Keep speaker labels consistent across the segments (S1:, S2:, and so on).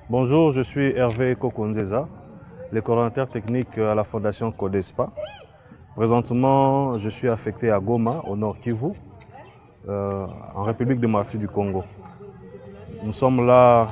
S1: Bonjour, je suis Hervé Kokonzeza, le coordonnateur technique à la Fondation Codespa. Présentement, je suis affecté à Goma, au Nord Kivu, en République démocratique du Congo. Nous sommes là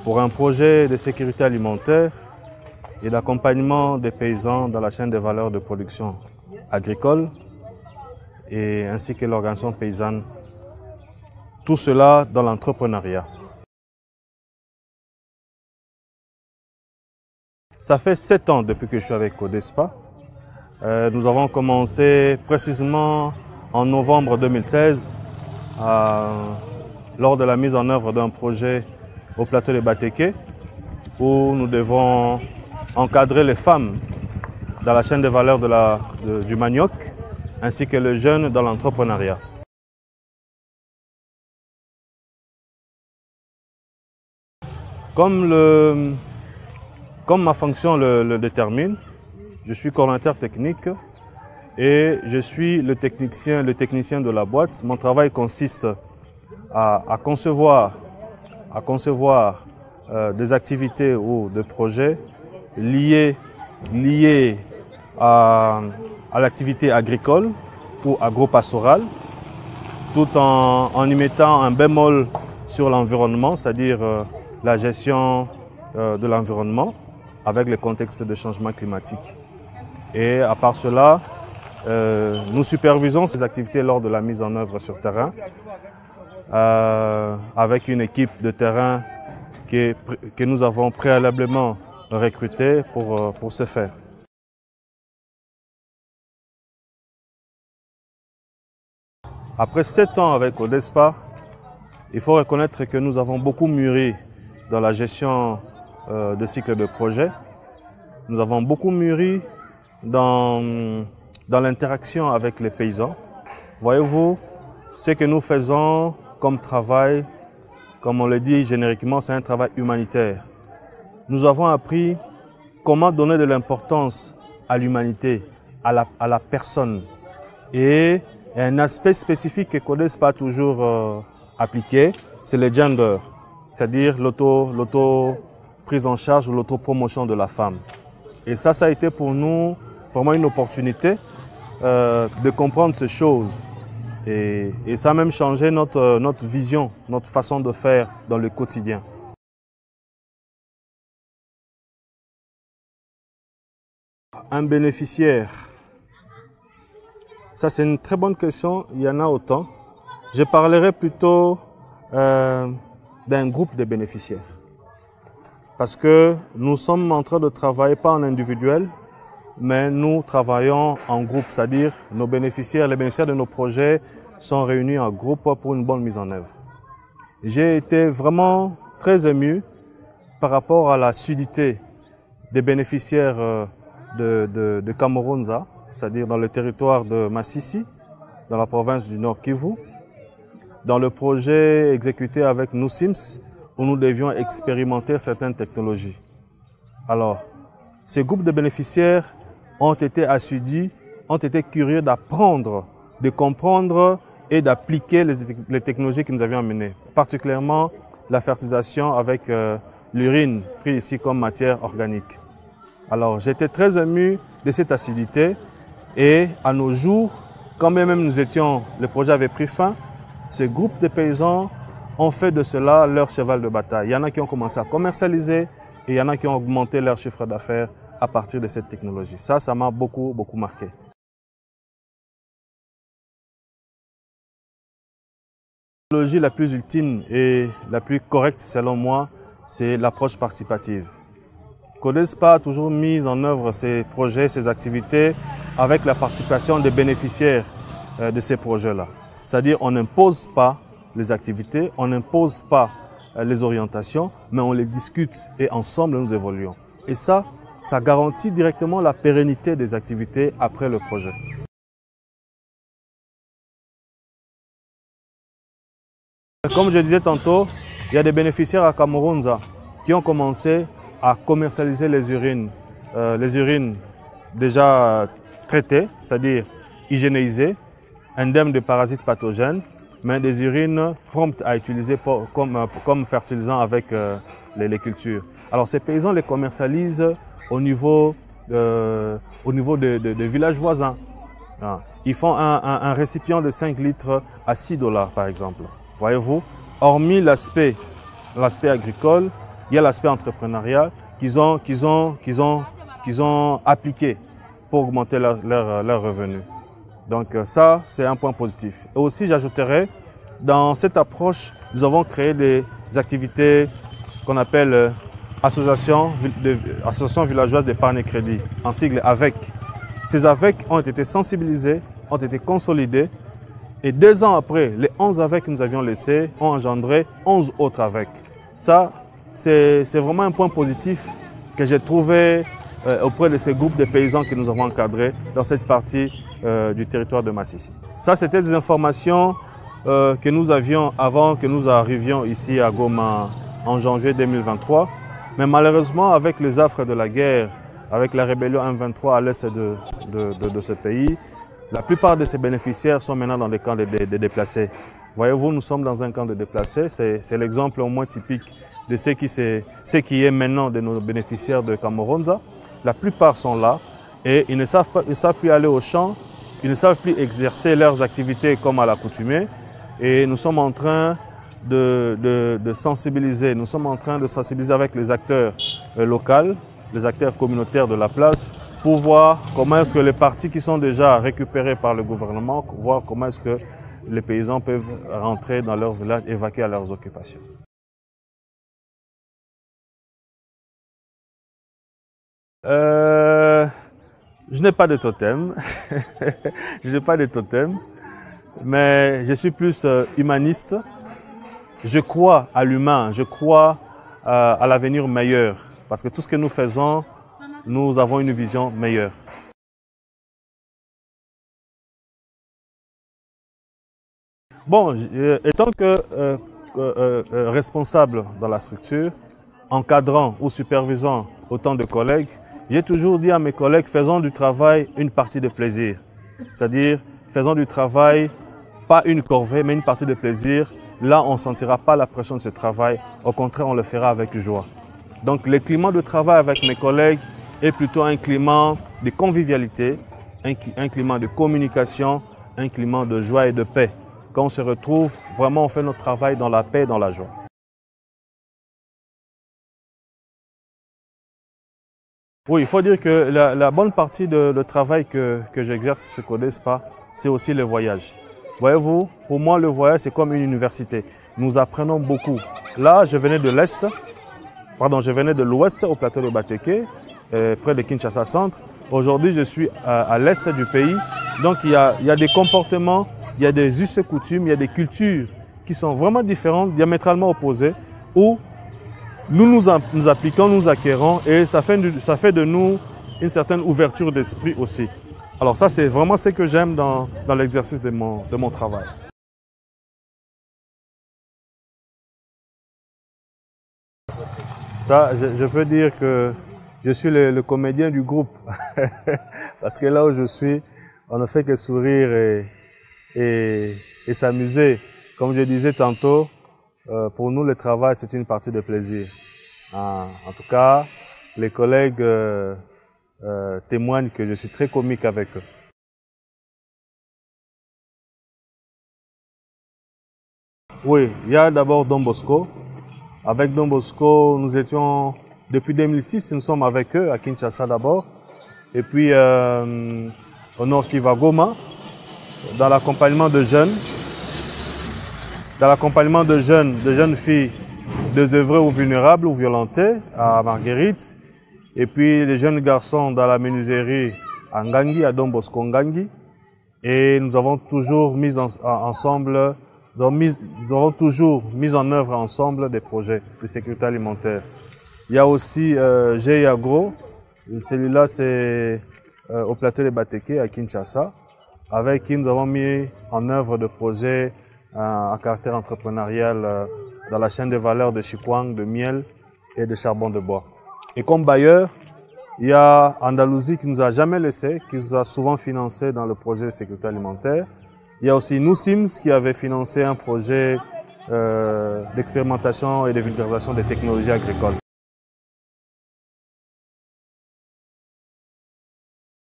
S1: pour un projet de sécurité alimentaire et d'accompagnement des paysans dans la chaîne des valeurs de production agricole et ainsi que l'organisation paysanne. Tout cela dans l'entrepreneuriat. Ça fait 7 ans depuis que je suis avec Codespa. Nous avons commencé précisément en novembre 2016 lors de la mise en œuvre d'un projet au plateau de Bateke où nous devons encadrer les femmes dans la chaîne de valeur du manioc ainsi que les jeunes dans l'entrepreneuriat. Comme ma fonction le détermine, je suis coordonnateur technique et je suis le technicien de la boîte. Mon travail consiste à concevoir des activités ou des projets liés à l'activité agricole ou agro-pastorale, tout en y mettant un bémol sur l'environnement, c'est-à-dire la gestion de l'environnement avec le contexte de changement climatique. Et à part cela, nous supervisons ces activités lors de la mise en œuvre sur terrain avec une équipe de terrain que nous avons préalablement recrutée pour ce faire. Après 7 ans avec Codespa, il faut reconnaître que nous avons beaucoup mûri dans la gestion de cycle de projet. Nous avons beaucoup mûri dans l'interaction avec les paysans. Voyez-vous, ce que nous faisons comme travail, comme on le dit génériquement, c'est un travail humanitaire. Nous avons appris comment donner de l'importance à l'humanité, à la personne. Et un aspect spécifique que Codespa a toujours appliqué, c'est le gender, c'est-à-dire l'auto-prise en charge ou l'autopromotion de la femme. Et ça a été pour nous vraiment une opportunité de comprendre ces choses. Et ça a même changé notre vision, notre façon de faire dans le quotidien. Un bénéficiaire, ça c'est une très bonne question, il y en a autant. Je parlerai plutôt d'un groupe de bénéficiaires. Parce que nous sommes en train de travailler pas en individuel, mais nous travaillons en groupe, c'est-à-dire les bénéficiaires de nos projets sont réunis en groupe pour une bonne mise en œuvre. J'ai été vraiment très ému par rapport à la solidité des bénéficiaires de Kamoronza, c'est-à-dire dans le territoire de Massissi, dans la province du Nord Kivu, dans le projet exécuté avec NouSims, où nous devions expérimenter certaines technologies. Alors, ces groupes de bénéficiaires ont été assidus, ont été curieux d'apprendre, de comprendre et d'appliquer les technologies que nous avions amenées, particulièrement la fertilisation avec l'urine, prise ici comme matière organique. Alors, j'étais très ému de cette assiduité et à nos jours, quand même le projet avait pris fin, ce groupe de paysans ont fait de cela leur cheval de bataille. Il y en a qui ont commencé à commercialiser et il y en a qui ont augmenté leur chiffre d'affaires à partir de cette technologie. Ça m'a beaucoup marqué. La technologie la plus ultime et la plus correcte selon moi, c'est l'approche participative. Codespa a toujours mis en œuvre ses projets, ses activités avec la participation des bénéficiaires de ces projets-là. C'est-à-dire on n'impose pas les activités, on n'impose pas les orientations, mais on les discute et ensemble nous évoluons. Et ça garantit directement la pérennité des activités après le projet. Comme je disais tantôt, il y a des bénéficiaires à Kamoronza qui ont commencé à commercialiser les urines déjà traitées, c'est-à-dire hygiénisées, indemnes de parasites pathogènes, mais des urines promptes à utiliser comme fertilisant avec les cultures. Alors ces paysans les commercialisent au niveau de villages voisins. Ils font un récipient de 5 litres à 6 $ par exemple. Voyez-vous, hormis l'aspect agricole, il y a l'aspect entrepreneurial qu'ils ont appliqué pour augmenter leurs revenus. Donc ça, c'est un point positif. Et aussi, j'ajouterais, dans cette approche, nous avons créé des activités qu'on appelle association villageoise d'épargne et crédit, en sigle AVEC. Ces AVEC ont été sensibilisés, ont été consolidés, et 2 ans après, les 11 AVEC que nous avions laissés ont engendré 11 autres AVEC. Ça, c'est vraiment un point positif que j'ai trouvé auprès de ces groupes de paysans que nous avons encadrés dans cette partie du territoire de Massissi. Ça, c'était des informations que nous avions avant que nous arrivions ici à Goma en janvier 2023. Mais malheureusement, avec les affres de la guerre, avec la rébellion M23 à l'est de ce pays, la plupart de ces bénéficiaires sont maintenant dans des camps de déplacés. Voyez-vous, nous sommes dans un camp de déplacés. C'est l'exemple au moins typique de ce qui est maintenant de nos bénéficiaires de Kamoronza. La plupart sont là et ils ne savent plus aller au champ, ils ne savent plus exercer leurs activités comme à l'accoutumée. Et nous sommes en train de sensibiliser, avec les acteurs locaux, les acteurs communautaires de la place, pour voir comment est-ce que les parties qui sont déjà récupérées par le gouvernement, voir comment est-ce que les paysans peuvent rentrer dans leur village et vaquer à leurs occupations. Je n'ai pas de totem, je n'ai pas de totem, mais je suis plus humaniste. Je crois à l'humain, je crois à l'avenir meilleur, parce que tout ce que nous faisons, nous avons une vision meilleure. Bon, étant que responsable dans la structure, encadrant ou supervisant autant de collègues, j'ai toujours dit à mes collègues, faisons du travail une partie de plaisir. C'est-à-dire, faisons du travail, pas une corvée, mais une partie de plaisir. Là, on ne sentira pas la pression de ce travail. Au contraire, on le fera avec joie. Donc, le climat de travail avec mes collègues est plutôt un climat de convivialité, un climat de communication, un climat de joie et de paix. Quand on se retrouve, vraiment, on fait notre travail dans la paix et dans la joie. Oui, il faut dire que la bonne partie de travail que j'exerce ce CODESPA, c'est aussi le voyage. Voyez-vous, pour moi, le voyage, c'est comme une université. Nous apprenons beaucoup. Là, je venais de l'ouest, au plateau de Bateke, près de Kinshasa Centre. Aujourd'hui, je suis à l'est du pays. Donc, il y a des comportements, il y a des us et coutumes, il y a des cultures qui sont vraiment différentes, diamétralement opposées, où nous appliquons, nous acquérons et ça fait de nous une certaine ouverture d'esprit aussi. Alors ça, c'est vraiment ce que j'aime dans l'exercice de mon travail. Ça, je peux dire que je suis le comédien du groupe. Parce que là où je suis, on ne fait que sourire et s'amuser. Comme je disais tantôt, pour nous, le travail, c'est une partie de plaisir. En tout cas, les collègues témoignent que je suis très comique avec eux. Oui, il y a d'abord Don Bosco. Avec Don Bosco, nous étions, depuis 2006, nous sommes avec eux, à Kinshasa d'abord. Et puis, au Nord Kivu, Goma, dans l'accompagnement de jeunes. De jeunes filles désœuvrées ou vulnérables ou violentées à Marguerite. Et puis les jeunes garçons dans la menuiserie à Ngangi, à Don Bosco Ngangi. Et nous avons toujours mis ensemble, nous avons toujours mis en œuvre ensemble des projets de sécurité alimentaire. Il y a aussi GI Agro, celui-là c'est au plateau de Bateke à Kinshasa, avec qui nous avons mis en œuvre des projets à caractère entrepreneurial dans la chaîne de valeur de chikwang, de miel et de charbon de bois. Et comme bailleur, il y a Andalousie qui nous a jamais laissé, qui nous a souvent financé dans le projet de sécurité alimentaire. Il y a aussi Nous Sims qui avait financé un projet d'expérimentation et de vulgarisation des technologies agricoles.